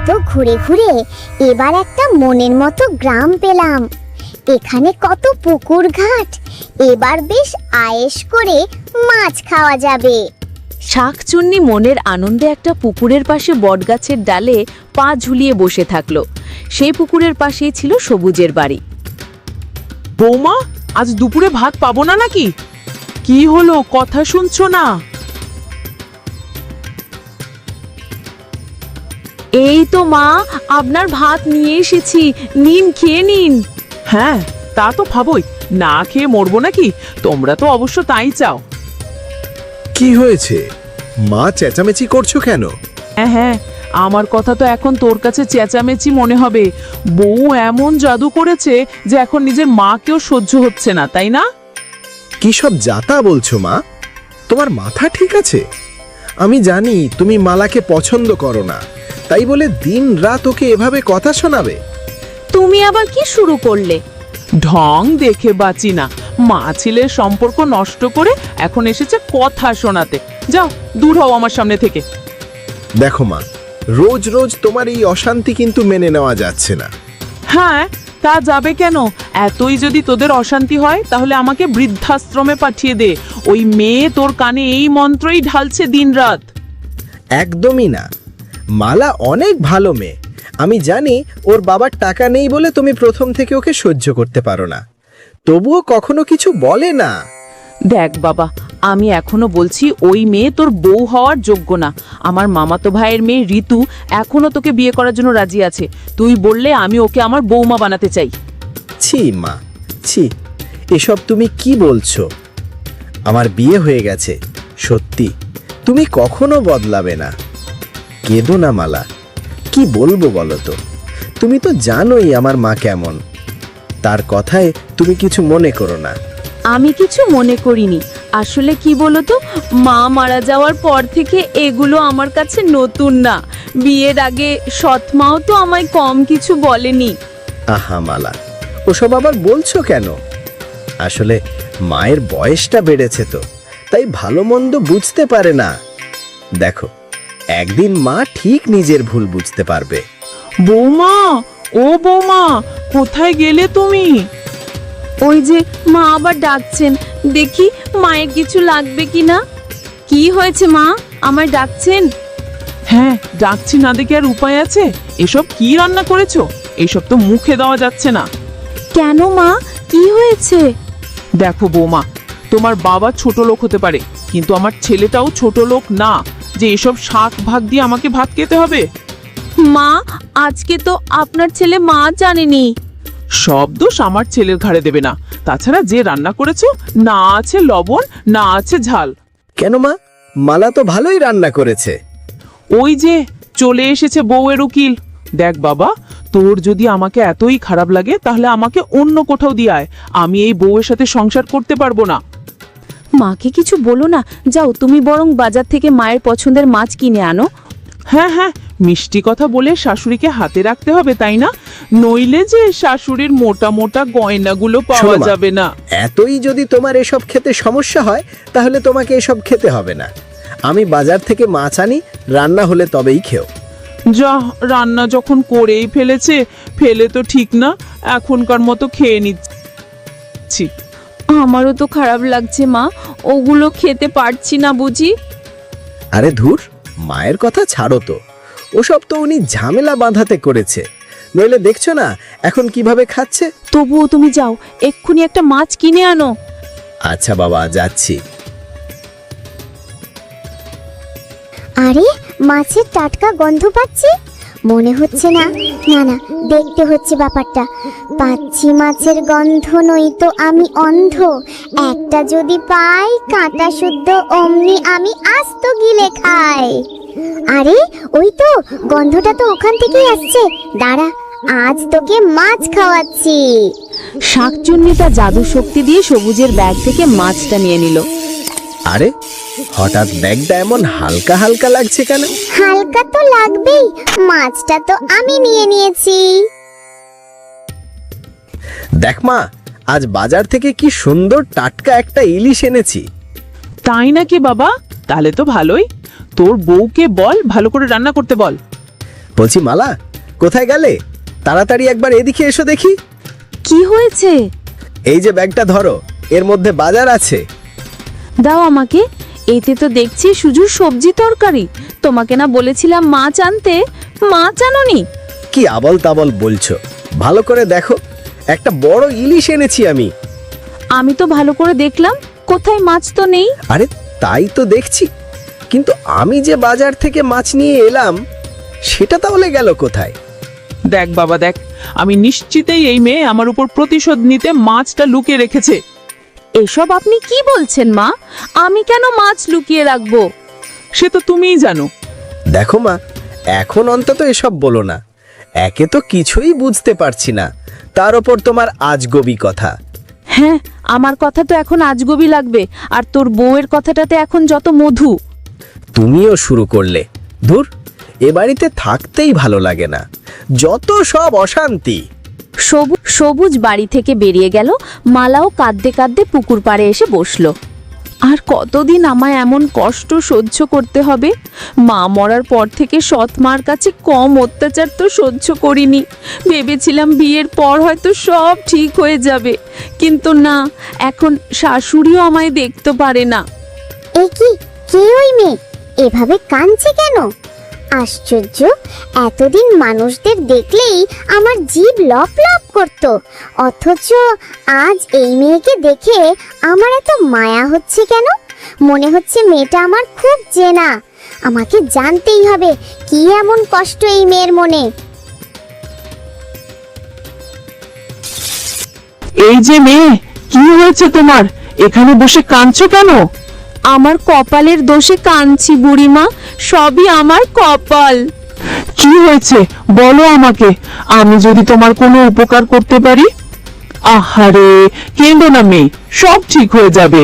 এত ঘুরে ঘুরে এবার একটা মনের মতো গ্রাম পেলাম। এখানে কত পুকুর ঘাট, এবার বেশ আয়েশ করে মাছ খাওয়া যাবে। শাকচুন্নি মনের আনন্দে একটা পুকুরের পাশে বটগাছের ডালে পা ঝুলিয়ে বসে থাকলো। সেই পুকুরের পাশেই ছিল সবুজের বাড়ি। বৌমা, আজ দুপুরে ভাত পাবো না নাকি? কি হলো, কথা শুনছো না? এই তো মা, আপনার ভাত নিয়ে এসেছি, নিন, খেয়ে নিন। হ্যাঁ, তা তো ভাবই, না খেয়ে মরবো নাকি? তোমরা তো অবশ্য তাই চাও। কি হয়েছে মা, চেঁচামেচি করছো কেন? হ্যাঁ হ্যাঁ, আমার কথা তো এখন তোর কাছে চেঁচামেচি মনে হবে। বউ এমন জাদু করেছে যে এখন নিজের মাকেও সহ্য হচ্ছে না, তাই না? কি সব যাতা বলছো মা? তোমার মাথা ঠিক আছে? আমি জানি তুমি মালাকে পছন্দ করো না, তাই বলে দিন রাত ওকে এভাবে কথা শোনাবে? তুমি আবার কি শুরু করলে? ঢং দেখে বাঁচি না। মা ছেলের সম্পর্ক নষ্ট করে এখন এসেছে কথা শোনাতে। যাও, দূর হও আমার সামনে থেকে। দেখো মা, রোজ রোজ তোমার এই অশান্তি কিন্তু মেনে নেওয়া যাচ্ছে না। হ্যাঁ, তা যাবে কেন? এতই যদি তোদের অশান্তি হয় তাহলে আমাকে বৃদ্ধাশ্রমে পাঠিয়ে দে। ওই মেয়ে তোর কানে এই মন্ত্রই ঢালছে দিনরাত। একদমই না, মালা অনেক ভালো মেয়ে। আমি জানি ওর বাবার টাকা নেই বলে তুমি প্রথম থেকে ওকে সহ্য করতে পারো না, তবুও কখনো কিছু বলে না। দেখ বাবা, আমি এখনো বলছি ওই মেয়ে তোর বউ হওয়ার যোগ্য না। আমার মামাতো ভাইয়ের মেয়ে ঋতু এখনো তোকে বিয়ে করার জন্য রাজি আছে। তুই বললে আমি ওকে আমার বৌমা বানাতে চাই। ছি মা, ছি, এসব তুমি কি বলছো? আমার বিয়ে হয়ে গেছে, সত্যি। তুমি কখনো বদলাবে না। কেঁদো না মালা, কি বলবো বলো তো? তুমি তো জানোই আমার মা কেমন। তার কথায় তুমি কিছু মনে করো না। আমি কিছু মনে করিনি। আসলে কি বলো তো, মা মারা যাওয়ার পর থেকে এগুলো আমার কাছে নতুন না। বিয়ের আগে সৎমাও তো আমায় কম কিছু বলেনি। আহা মালা, ওসব আবার বলছো কেন? আসলে মায়ের বয়সটা বেড়েছে তো, তাই ভালো মন্দ বুঝতে পারে না। দেখো, একদিন মা ঠিক নিজের ভুল বুঝতে পারবে। বৌমা, ও বৌমা, কোথায় গেলে তুমি? ওই যে মা আবার ডাকছেন, দেখি মায়ের কিছু লাগবে কিনা। কি হয়েছে মা, আমায় ডাকছেন? হ্যাঁ, ডাকছি না দেখে আর উপায় আছে? এসব কি রান্না করেছো? এসব তো মুখে দেওয়া যাচ্ছে না। কেন মা, কি হয়েছে? দেখো বৌমা, তোমার বাবা ছোট লোক হতে পারে, কিন্তু আমার ছেলেটাও ছোট লোক না যে এসব শাক ভাগ দিয়ে আমাকে ভাত খেতে হবে। মা, আজকে তো আপনার ছেলে মাছ জানেনি। সব দোষ আমার ছেলের ঘাড়ে দেবে না। তাছাড়া যে রান্না করেছো, না আছে লবণ, না আছে ঝাল। কেন মা, মালা তো ভালোই রান্না করেছে। ওই যে চলে এসেছে বউয়ের উকিল। দেখ বাবা, তোর যদি আমাকে এতই খারাপ লাগে তাহলে আমাকে অন্য কোথাও দিয়ে আয়। আমি এই বউয়ের সাথে সংসার করতে পারবো না। মাকে কিছু বলো না, যাও তুমি বরং বাজার থেকে মায়ের পছন্দের মাছ কিনে আনো। হ্যাঁ হ্যাঁ, মিষ্টি কথা বলে শাশুড়িকে হাতে রাখতে হবে, তাই না? নইলে যে শাশুড়ির মোটা মোটা গয়নাগুলো পাওয়া শোনো মা, যাবে না। এতই যদি তোমার এসব খেতে সমস্যা হয় তাহলে তোমাকে এসব খেতে হবে না। আমি বাজার থেকে মাছ আনি, রান্না হলে তবেই খেও। যা, রান্না যখন করেই ফেলেছে, ফেলে তো ঠিক না, এখনকার মতো খেয়ে নিচ্ছি। আমারও তো খারাপ লাগছে মা, ওগুলো খেতে পারছি না বুঝি। আরে ধুর, মায়ের কথা ছাড়ো তো। ওসব তো উনি ঝামেলা বাঁধাতে করেছে, নইলে দেখছো না এখন কিভাবে খাচ্ছে। তবুও তুমি যাও, এক্ষুনি একটা মাছ কিনে আনো। আচ্ছা বাবা, যাচ্ছি। আরে, মাছের টাটকা গন্ধ পাচ্ছি। মনে হচ্ছে না, না না, দেখতে হচ্ছে ব্যাপারটা। পাচ্ছি মাছের গন্ধ, নয়তো আমি অন্ধ। একটা যদি পাই কাঁটা শুদ্ধ, অমনি আমি আস্ত গিলে খাই। আরে, ওই তো গন্ধটা তো ওখান থেকেই আসছে। দাঁড়া, আজ তোকে মাছ খাওয়াচ্ছি। শাকচুন্নিটা জাদু শক্তি দিয়ে সবুজের ব্যাগ থেকে মাছটা নিয়ে নিল। আরে, হঠাৎ ব্যাগটা এমন হালকা হালকা লাগছে কেন? হালকা তো লাগবেই, মাছটা তো আমি নিয়ে নিয়েছি। দেখ মা, আজ বাজার থেকে কি সুন্দর টাটকা একটা ইলিশ এনেছি। তাই নাকি বাবা? তাহলে তো ভালোই। তোর বউকে বল ভালো করে রান্না করতে বল। বলছি মালা, কোথায় গেলে? তাড়াতাড়ি একবার এদিকে এসো দেখি। কি হয়েছে? এই যে ব্যাগটা ধরো, এর মধ্যে বাজার আছে। দাও আমাকে। এতে তো দেখছি শুধু সবজি তরকারি। তোমাকে না বলেছিলাম মাছ আনতে, মাছ আনোনি? কি আবল তাবল বলছো? ভালো করে দেখো, একটা বড় ইলিশ এনেছি আমি। আমি তো ভালো করে দেখলাম, কোথায় মাছ তো নেই। আরে তাই তো দেখছি, কিন্তু আমি যে বাজার থেকে মাছ নিয়ে এলাম সেটা তাহলে গেল কোথায়? দেখ বাবা দেখ, আমি নিশ্চিতই এই মেয়ে আমার উপর প্রতিশোধ নিতে মাছটা লুকিয়ে রেখেছে। এসব আপনি কি বলছেন মা? আমি কেন মাছ লুকিয়ে রাখবো? সে তো তুমিই জানো। দেখো মা, এখন অন্তত এসব বলো না। একে তো কিছুই বুঝতে পারছি না, তার ওপর তোমার আজগবি কথা। হ্যাঁ, আমার কথা তো এখন আজগবি লাগবে, আর তোর বউয়ের কথাটাতে এখন যত মধু। তুমিও শুরু করলে। ধুর, এ বাড়িতে থাকতেই ভালো লাগে না, যত সব অশান্তি। সবুজ বাড়ি থেকে বেরিয়ে গেল। মালাও কাঁদতে কাঁদতে পুকুর পাড়ে এসে বসলো। আর কতদিন আমায় এমন কষ্ট সহ্য করতে হবে? মা মরার পর থেকে সৎ মার কাছে কম অত্যাচার তো সহ্য করিনি। ভেবেছিলাম বিয়ের পর হয়তো সব ঠিক হয়ে যাবে, কিন্তু না, এখন শাশুড়িও আমায় দেখতে পারে না। এ কি, কে ওই মেয়ে? এভাবে কাঁদছে কেন? আশ্চর্য, এতদিন মানুষদের দেখলেই আমার জিভ লপ লপ করত, অথচ আজ এই মেয়েকে দেখে আমার এত মায়া হচ্ছে কেন? মনে হচ্ছে মেয়েটা আমার খুব চেনা। আমাকে জানতেই হবে কি এমন কষ্ট এই মেয়ের মনে। এই যে মেয়ে, কি হয়েছে তোমার? এখানে বসে কাঁদছো কেন? আমার কপালের দোষে কাঁদছি বুড়িমা, সবই আমার কপাল। কি হয়েছে বলো আমাকে, আমি যদি তোমার কোনো উপকার করতে পারি। আহারে, কেঁদো না মেয়ে, সব ঠিক হয়ে যাবে।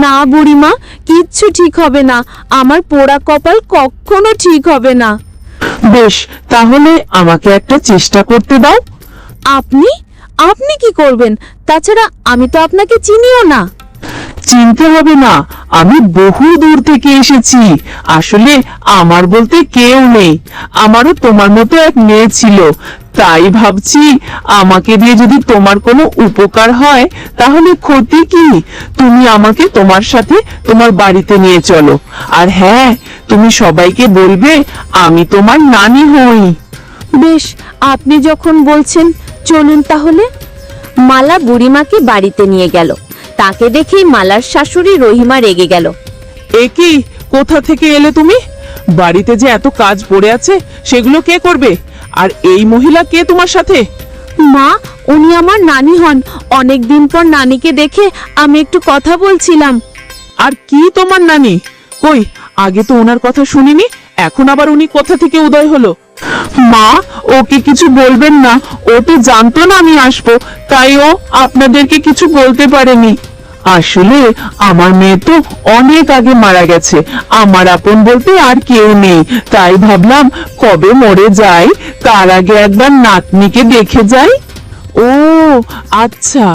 না বুড়িমা, কিচ্ছু ঠিক হবে না। আমার পোড়া কপাল কখনো ঠিক হবে না। বেশ, তাহলে আমাকে একটা চেষ্টা করতে দাও। আপনি আপনি কি করবেন? তাছাড়া আমি তো আপনাকে চিনিও না। চিনতে হবে না, আমি বহু দূর থেকে এসেছি। আসলে আমার বলতে কেউ নেই, আমারও তোমার মতো এক মেয়ে ছিল। তাই ভাবছি আমাকে দিয়ে যদি তোমার কোনো উপকার হয় তাহলে ক্ষতি কি? তুমি আমাকে তোমার সাথে তোমার বাড়িতে নিয়ে চলো। আর হ্যাঁ, তুমি সবাইকে বলবে আমি তোমার নানি হই। বেশ, আপনি যখন বলছেন চলুন তাহলে। মালা বুড়িমাকে বাড়িতে নিয়ে গেল। তাকে দেখেই মালার শাশুড়ি রহিমা রেগে গেল। এ কি, কোথা থেকে এলে তুমি? বাড়িতে যে এত কাজ পড়ে আছে সেগুলো কে করবে? আর এই মহিলা কে তোমার সাথে? মা, উনি আমার নানি হন। অনেক দিন পর নানিকে দেখে আমি একটু কথা বলছিলাম। আর কি তোমার নানি? কই, আগে তো ওনার কথা শুনিনি, এখন আবার উনি কোথা থেকে উদয় হলো? মা, ওকে কিছু বলবেন না, ও তো জানতো না আমি আসবো, তাই ও আপনাদেরকে কিছু বলতে পারেনি। আসলে আমার মেয়ে তো অনেক আগে মারা গেছে, আমার আপন বলতে আর কেউ নেই। তাই ভাবলাম কবে মরে যায় তার আগে একবার নাতনিকে দেখে যাই। ও আচ্ছা,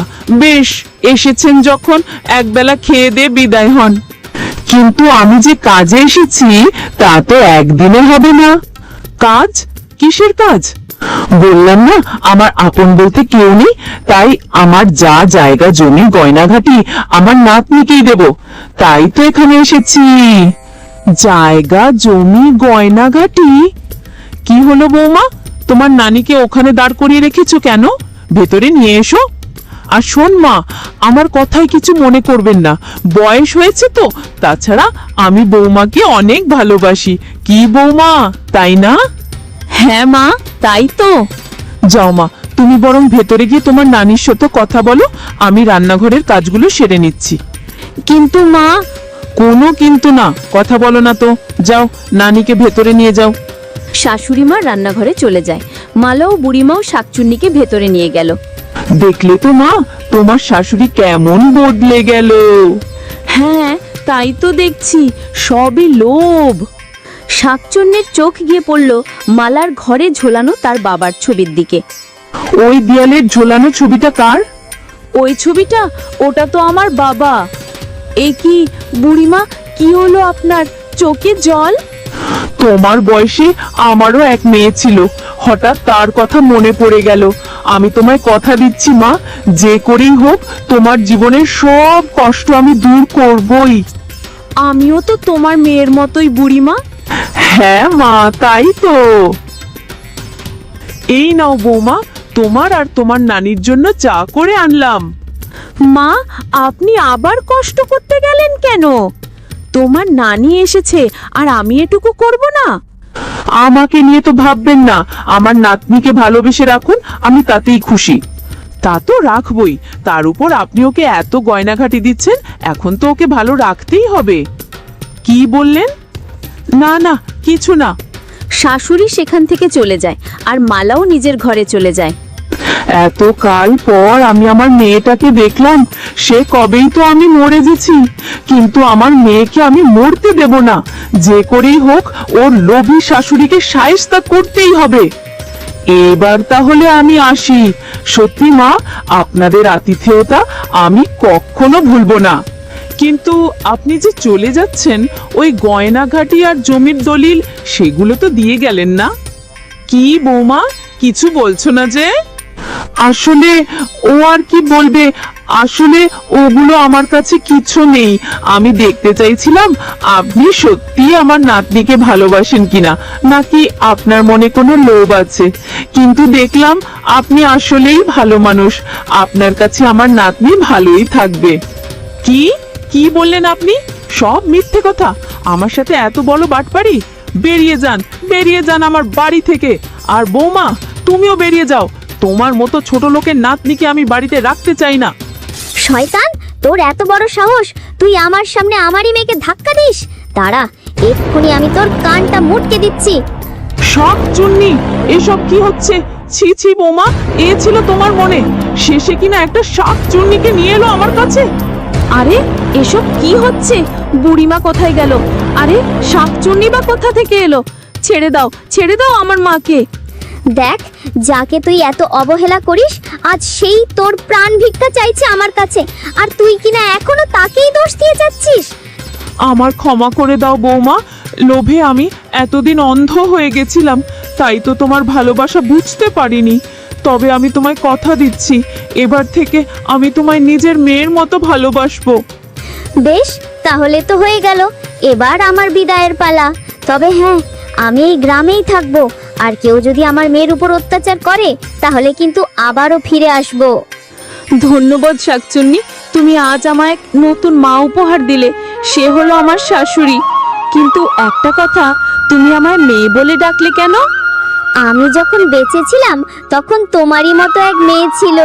বেশ, এসেছেন যখন একবেলা খেয়ে দিয়ে বিদায় হন। কিন্তু আমি যে কাজে এসেছি তা তো একদিনে হবে না। কাজ? কিসের কাজ? বললাম না আমার আপন বলতে কেউ নেই, তাই আমার যা জায়গা জমি গয়নাঘাটি আমার নাতনিকেই দেব। তাই তো এখানে এসেছি। জায়গা জমি গয়নাঘাটি? কি হলো বৌমা, তোমার নানিকে ওখানে দাঁড় করিয়ে রেখেছো কেন? ভেতরে নিয়ে এসো। আর শোন মা, আমার কথায় কিছু মনে করবেন না, বয়স হয়েছে তো। তাছাড়া আমি বৌমাকে অনেক ভালোবাসি। কি বৌমা, তাই না? হ্যাঁ মা, তাই তো। যাও মা, তুমি বরং ভেতরে গিয়ে তোমার নানির সাথে কথা বলো, আমি রান্নাঘরের কাজগুলো সেরে নিচ্ছি। কিন্তু মা। কোনো কিন্তু না, কথা বলো না তো। যাও, নানিকে ভেতরে নিয়ে যাও। শাশুড়ি মা রান্নাঘরে চলে যায়। মালা ও বুড়িমাও শাকচুন্নিকে ভেতরে নিয়ে গেল। দেখলে তো মা, তোমার শাশুড়ি কেমন বদলে গেল। হ্যাঁ, তাই তো দেখছি, সবই লোভ। শাকচুন্নির চোখ গিয়ে পড়ল মালার ঘরে ঝোলানো তার বাবার ছবির দিকে। ওই দেয়ালের ঝোলানো ছবিটা কার? ওই ছবিটা? ওটা তো আমার বাবা। এই কি বুড়িমা, কি হলো আপনার? চোখে জল? তোমার বয়সে আমারও এক মেয়ে ছিল, হঠাৎ তার কথা মনে পড়ে গেল। আমি তোমায় কথা দিচ্ছি মা, যে করেই হোক তোমার জীবনের সব কষ্ট আমি দূর করবই। আমিও তো তোমার মেয়ের মতোই বুড়িমা। হ্যাঁ মা, তাই তো। এই নাও বৌমা, তোমার আর তোমার নানির জন্য চা করে আনলাম। মা, আপনি আবার কষ্ট করতে গেলেন কেন? তোমার নানি এসেছে আর আমি এটুকু করব না? আমাকে নিয়ে তো ভাববেন না, আমার নাতনিকে ভালোবেসে রাখুন, আমি তাতেই খুশি। তা তো রাখবই, তার উপর আপনি ওকে এত গয়নাঘাটি দিচ্ছেন, এখন তো ওকে ভালো রাখতেই হবে। কি বললেন? না না, কিছু না। শাশুড়ি সেখান থেকে চলে যায় আর মালাও নিজের ঘরে চলে যায়। এত কাল পর আমি আমার মেয়েটাকে দেখলাম, সে কবেই তো আমি মরে গেছি, কিন্তু আমার মেয়েকে আমি মরতে দেব না। যে করেই হোক ওর লোভী শাশুড়িকে শায়েস্তা করতেই হবে। এবার তাহলে আমি আসি। সত্যি মা, আপনাদের আতিথেয়তা আমি কখনো ভুলবো না। কিন্তু আপনি যে চলে যাচ্ছেন, ওই গয়নাঘাটি আর জমির দলিল সেগুলো তো দিয়ে গেলেন না? কি বৌমা, কিছু বলছো না যে? আসলে ও আর কি বলবে, আসলে ওগুলো আমার কাছে কিছু নেই। আমি দেখতে চাইছিলাম আপনি সত্যি আমার নাতনিকে ভালোবাসেন কিনা, নাকি আপনার মনে কোনো লোভ আছে। কিন্তু দেখলাম আপনি আসলেই ভালো মানুষ, আপনার কাছে আমার নাতনি ভালোই থাকবে। কি কি বললেন আপনি? সব মিথ্যে কথা। আমার সাথে এত বড় বাটপারি? বেরিয়ে যান, বেরিয়ে যান আমার বাড়ি থেকে। আর বৌমা, তুমিও বেরিয়ে যাও। তোমার মতো ছোট লোকের নাতনিকে আমি বাড়িতে রাখতে চাই না। শয়তান, তোর এত বড় সাহস, তুই আমার সামনে আমারই মেয়েকে ধাক্কা দিস? দাঁড়া, এক্ষুনি আমি তোর কানটা মুটকে দিচ্ছি। শাক চুন্নি, এসব কি হচ্ছে? ছি ছি বৌমা, এ ছিল তোমার মনে? শেষে কিনা একটা শাক চুন্নিকে নিয়ে এলো আমার কাছে। আরে এসব কি হচ্ছে? বুড়িমা কোথায় গেল? আরে শাকচুন্নি বা কোথা থেকে এলো? ছেড়ে দাও, ছেড়ে দাও আমার মাকে। দেখ, যাকে তুই এত অবহেলা করিস, আজ সেই তোর প্রাণ ভিক্ষা চাইছে আমার কাছে, আর তুই কিনা এখনো তাকেই দোষ দিয়ে যাচ্ছিস। আমার ক্ষমা করে দাও বৌমা, লোভে আমি এতদিন অন্ধ হয়ে গেছিলাম, তাই তো তোমার ভালোবাসা বুঝতে পারিনি। তবে আমি তোমায় কথা দিচ্ছি, এবার থেকে আমি তোমায় নিজের মেয়ের মতো ভালোবাসবো। বেশ, তাহলে তো হয়ে গেল। এবার আমার বিদায়ের পালা। তবে হ্যাঁ, আমি এই গ্রামেই থাকবো, আর কেউ যদি আমার মেয়ের উপর অত্যাচার করে তাহলে কিন্তু আবারও ফিরে আসবো। ধন্যবাদ শাকচুন্নি, তুমি আজ আমায় এক নতুন মা উপহার দিলে, সে হলো আমার শাশুড়ি। কিন্তু একটা কথা, তুমি আমায় মেয়ে বলে ডাকলে কেন? আমি যখন বেঁচে ছিলাম তখন তোমারই মতো এক মেয়ে ছিল।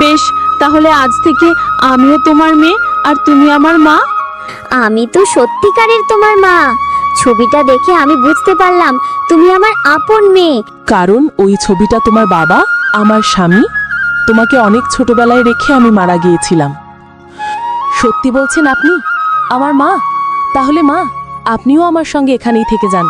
বেশ, তাহলে আজ থেকে আমিও তোমার মেয়ে আর তুমি আমার মা। আমি তো সত্যিকারের তোমার মা। ছবিটা দেখে আমি বুঝতে পারলাম তুমি আমার আপন মেয়ে। কারণ ওই ছবিটা তোমার বাবা, আমার স্বামী, তোমাকে অনেক ছোটবেলায় রেখে আমি মারা গিয়েছিলাম। সত্যি বলছেন আপনি আমার মা? তাহলে মা, আপনিও আমার সঙ্গে এখানেই থেকে যান।